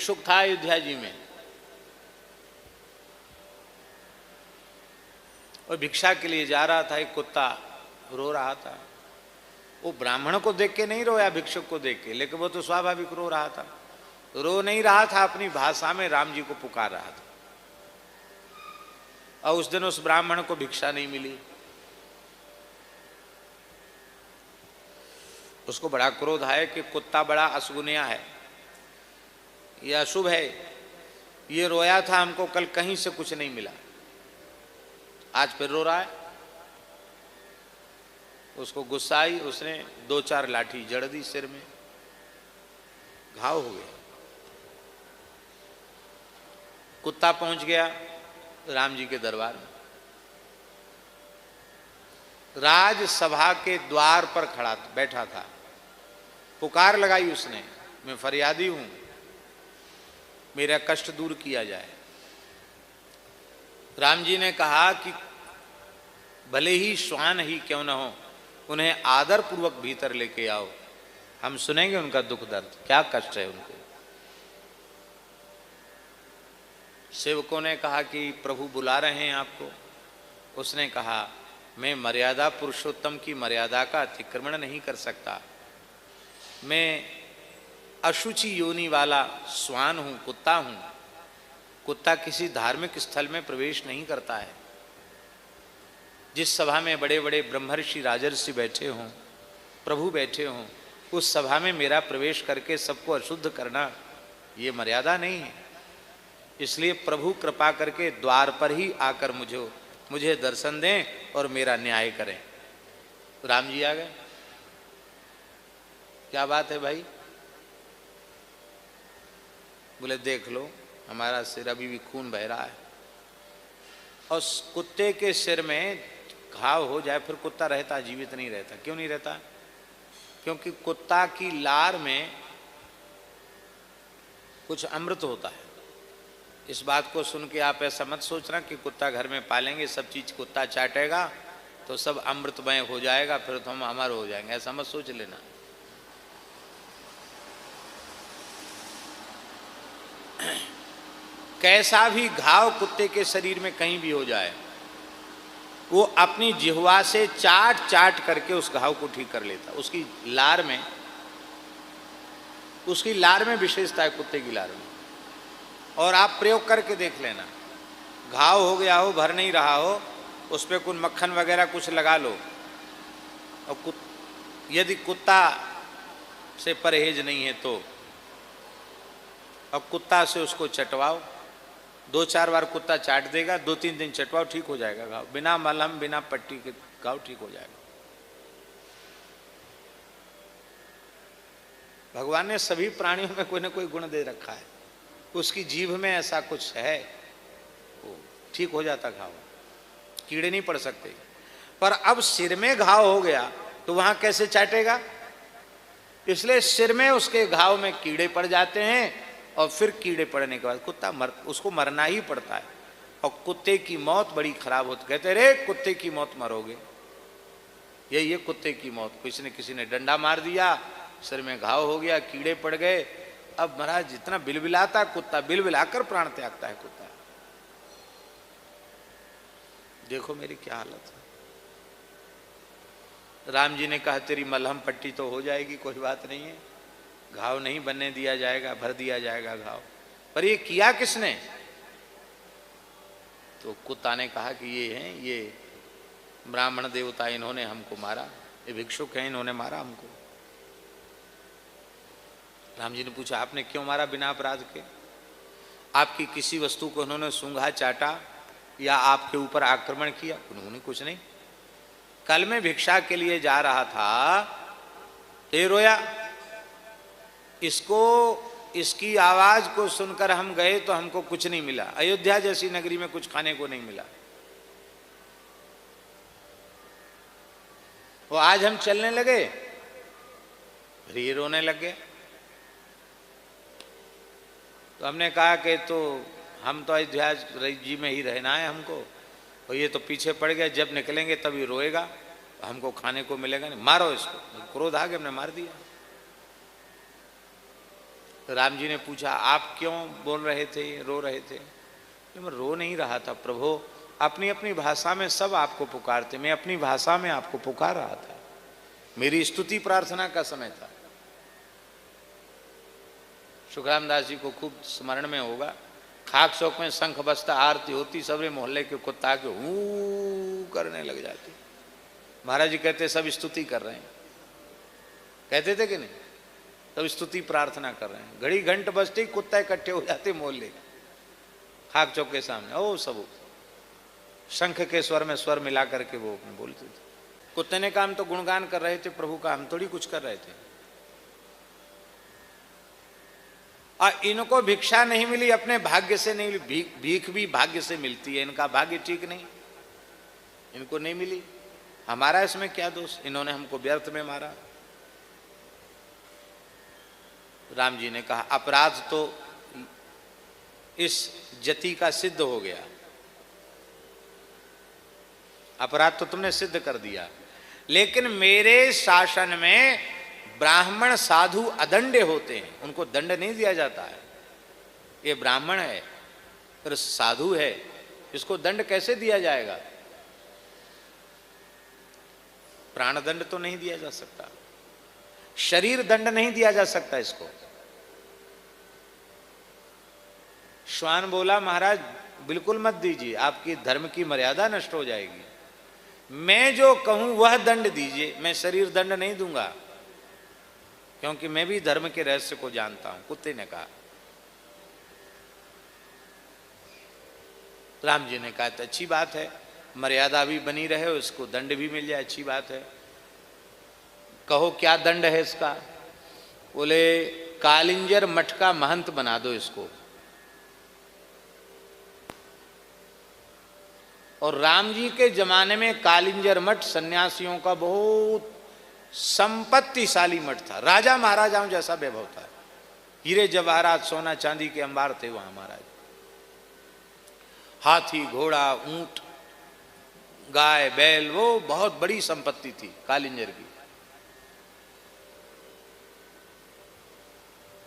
भिक्षुक था अयोध्या जी में, और भिक्षा के लिए जा रहा था। एक कुत्ता रो रहा था। वो ब्राह्मण को देख के नहीं रोया, भिक्षुक को देख के, लेकिन वो तो स्वाभाविक रो रहा था। रो नहीं रहा था, अपनी भाषा में राम जी को पुकार रहा था। और उस दिन उस ब्राह्मण को भिक्षा नहीं मिली। उसको बड़ा क्रोध आया कि कुत्ता बड़ा अशुगुनिया है, ये अशुभ है, ये रोया था, हमको कल कहीं से कुछ नहीं मिला, आज फिर रो रहा है। उसको गुस्सा आई, उसने 2-4 लाठी जड़ दी सिर में, घाव हो गया। कुत्ता पहुंच गया राम जी के दरबार में। राजसभा के द्वार पर खड़ा बैठा था। पुकार लगाई उसने, मैं फरियादी हूं, मेरा कष्ट दूर किया जाए। राम जी ने कहा कि भले ही श्वान ही क्यों न हो, उन्हें आदर पूर्वक भीतर लेके आओ, हम सुनेंगे उनका दुख दर्द, क्या कष्ट है उनको। सेवकों ने कहा कि प्रभु बुला रहे हैं आपको। उसने कहा, मैं मर्यादा पुरुषोत्तम की मर्यादा का अतिक्रमण नहीं कर सकता। मैं अशुचि योनि वाला श्वान हूं, कुत्ता हूं। कुत्ता किसी धार्मिक स्थल में प्रवेश नहीं करता है। जिस सभा में बड़े बड़े ब्रह्मर्षि राजर्षि बैठे हों, प्रभु बैठे हों, उस सभा में मेरा प्रवेश करके सबको अशुद्ध करना ये मर्यादा नहीं है। इसलिए प्रभु कृपा करके द्वार पर ही आकर मुझे दर्शन दें और मेरा न्याय करें। राम जी आ गए। क्या बात है भाई? बोले देख लो, हमारा सिर अभी भी खून बह रहा है, और कुत्ते के सिर में घाव हो जाए फिर कुत्ता रहता, जीवित नहीं रहता। क्यों नहीं रहता? क्योंकि कुत्ता की लार में कुछ अमृत होता है। इस बात को सुन के आप ऐसा मत सोचना कि कुत्ता घर में पालेंगे, सब चीज कुत्ता चाटेगा तो सब अमृतमय हो जाएगा, फिर तो हम अमर हो जाएंगे, ऐसा मत सोच लेना। कैसा भी घाव कुत्ते के शरीर में कहीं भी हो जाए, वो अपनी जिह्वा से चाट चाट करके उस घाव को ठीक कर लेता। उसकी लार में विशेषता है, कुत्ते की लार में। और आप प्रयोग करके देख लेना, घाव हो गया हो, भर नहीं रहा हो, उस पर कुछ मक्खन वगैरह कुछ लगा लो, और यदि कुत्ता से परहेज नहीं है तो, और कुत्ता से उसको चटवाओ, 2-4 बार कुत्ता चाट देगा, 2-3 दिन चटवाओ, ठीक हो जाएगा घाव। बिना मलहम बिना पट्टी के घाव ठीक हो जाएगा। भगवान ने सभी प्राणियों में कोई ना कोई गुण दे रखा है, उसकी जीभ में ऐसा कुछ है, वो ठीक हो जाता घाव, कीड़े नहीं पड़ सकते। पर अब सिर में घाव हो गया तो वहां कैसे चाटेगा? इसलिए सिर में उसके घाव में कीड़े पड़ जाते हैं, और फिर कीड़े पड़ने के बाद उसको मरना ही पड़ता है। और कुत्ते की मौत बड़ी खराब होती, कहते रे कुत्ते की मौत मरोगे, ये कुत्ते की मौत। किसी ने डंडा मार दिया, सिर में घाव हो गया, कीड़े पड़ गए, अब महाराज जितना बिलबिलाता कुत्ता, बिलबिलाकर प्राण त्यागता है कुत्ता। देखो मेरी क्या हालत है। राम जी ने कहा तेरी मलहम पट्टी तो हो जाएगी, कोई बात नहीं है, घाव नहीं बनने दिया जाएगा, भर दिया जाएगा घाव। पर ये किया किसने? तो कुत्ता ने कहा कि ये ब्राह्मण देवता, इन्होंने हमको मारा, ये भिक्षुक हैं, इन्होंने मारा हमको। राम जी ने पूछा आपने क्यों मारा बिना अपराध के? आपकी किसी वस्तु को उन्होंने सूंघा, चाटा या आपके ऊपर आक्रमण किया? उन्होंने कुछ नहीं। कल मैं भिक्षा के लिए जा रहा था, तो रोया, इसकी आवाज को सुनकर हम गए तो हमको कुछ नहीं मिला। अयोध्या जैसी नगरी में कुछ खाने को नहीं मिला। वो आज हम चलने लगे, फिर ये रोने लग गए। तो हमने कहा कि तो हम तो अयोध्या जी में ही रहना है हमको, और ये तो पीछे पड़ गया, जब निकलेंगे तभी रोएगा, हमको खाने को मिलेगा नहीं, मारो इसको। क्रोध आ गया, हमने मार दिया। राम जी ने पूछा आप क्यों बोल रहे थे, रो रहे थे? मैं रो नहीं रहा था प्रभु, अपनी अपनी भाषा में सब आपको पुकारते, मैं अपनी भाषा में आपको पुकार रहा था, मेरी स्तुति प्रार्थना का समय था। सुखराम दास जी को खूब स्मरण में होगा, खाक चौक में शंख बजता, आरती होती, सबरे मोहल्ले के कुत्ता के हू करने लग जाते। महाराज जी कहते सब स्तुति कर रहे हैं, कहते थे कि नहीं? सब स्तुति प्रार्थना कर रहे हैं। घड़ी घंट बजते ही कुत्ता इकट्ठे हो जाते मोहल्ले खाक चौक के सामने, ओ सब शंख के स्वर में स्वर मिला करके वो बोलते थे। कुत्ते ने कहा हम तो गुणगान कर रहे थे प्रभु का, हम थोड़ी कुछ कर रहे थे। और इनको भिक्षा नहीं मिली, अपने भाग्य से नहीं मिली, भीख भी भाग्य से मिलती है, इनका भाग्य ठीक नहीं, इनको नहीं मिली, हमारा इसमें क्या दोष, इन्होंने हमको व्यर्थ में मारा। राम जी ने कहा अपराध तो इस जति का सिद्ध हो गया, अपराध तो तुमने सिद्ध कर दिया, लेकिन मेरे शासन में ब्राह्मण साधु अदंडे होते हैं, उनको दंड नहीं दिया जाता है। ये ब्राह्मण है फिर साधु है, इसको दंड कैसे दिया जाएगा? प्राण दंड तो नहीं दिया जा सकता, शरीर दंड नहीं दिया जा सकता इसको। श्वान बोला महाराज बिल्कुल मत दीजिए, आपकी धर्म की मर्यादा नष्ट हो जाएगी, मैं जो कहूं वह दंड दीजिए, मैं शरीर दंड नहीं दूंगा, क्योंकि मैं भी धर्म के रहस्य को जानता हूं। कुत्ते ने कहा। राम जी ने कहा तो अच्छी बात है, मर्यादा भी बनी रहे, उसको दंड भी मिल जाए, अच्छी बात है। कहो क्या दंड है इसका? बोले कालिंजर मठ का महंत बना दो इसको। और राम जी के जमाने में कालिंजर मठ सन्यासियों का बहुत संपत्तिशाली मठ था, राजा महाराजाओं जैसा वैभव था, हीरे जवाहरात सोना चांदी के अंबार थे वहां महाराज। हाथी घोड़ा ऊंट गाय बैल, वो बहुत बड़ी संपत्ति थी कालिंजर की।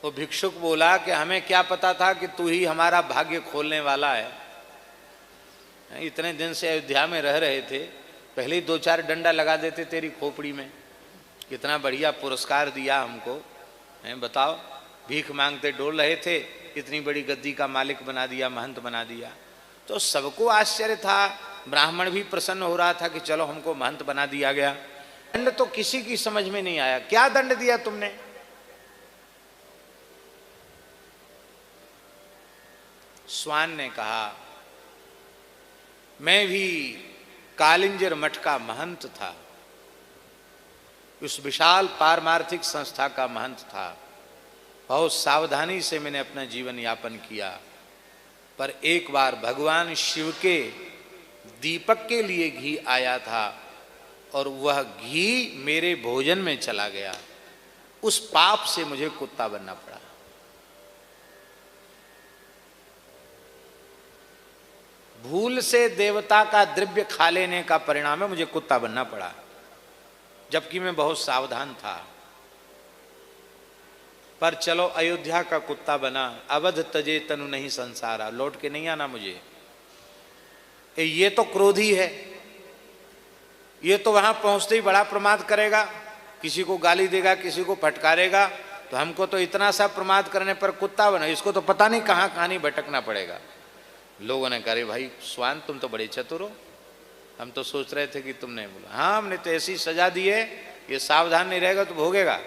वो भिक्षुक बोला कि हमें क्या पता था कि तू ही हमारा भाग्य खोलने वाला है, इतने दिन से अयोध्या में रह रहे थे, पहले ही 2-4 डंडा लगा देते तेरी खोपड़ी में, कितना बढ़िया पुरस्कार दिया हमको हैं, बताओ भीख मांगते डोल रहे थे, इतनी बड़ी गद्दी का मालिक बना दिया, महंत बना दिया। तो सबको आश्चर्य था, ब्राह्मण भी प्रसन्न हो रहा था कि चलो हमको महंत बना दिया गया। दंड तो किसी की समझ में नहीं आया, क्या दंड दिया तुमने? श्वान ने कहा मैं भी कालिंजर मठ का महंत था, उस विशाल पारमार्थिक संस्था का महंत था, बहुत सावधानी से मैंने अपना जीवन यापन किया, पर एक बार भगवान शिव के दीपक के लिए घी आया था और वह घी मेरे भोजन में चला गया, उस पाप से मुझे कुत्ता बनना पड़ा। भूल से देवता का द्रव्य खा लेने का परिणाम है मुझे कुत्ता बनना पड़ा, जबकि मैं बहुत सावधान था। पर चलो अयोध्या का कुत्ता बना, अवध तजे तनु नहीं संसारा, लौट के नहीं आना मुझे। ये तो क्रोधी है, ये तो वहां पहुंचते ही बड़ा प्रमाद करेगा, किसी को गाली देगा, किसी को फटकारेगा, तो हमको तो इतना सा प्रमाद करने पर कुत्ता बना, इसको तो पता नहीं कहाँ कहानी भटकना पड़ेगा। लोगों ने कहा भाई स्वान तुम तो बड़े चतुर हो, हम तो सोच रहे थे कि तुमने बोला। हाँ हमने तो ऐसी सजा दी है, ये सावधान नहीं रहेगा तो भोगेगा।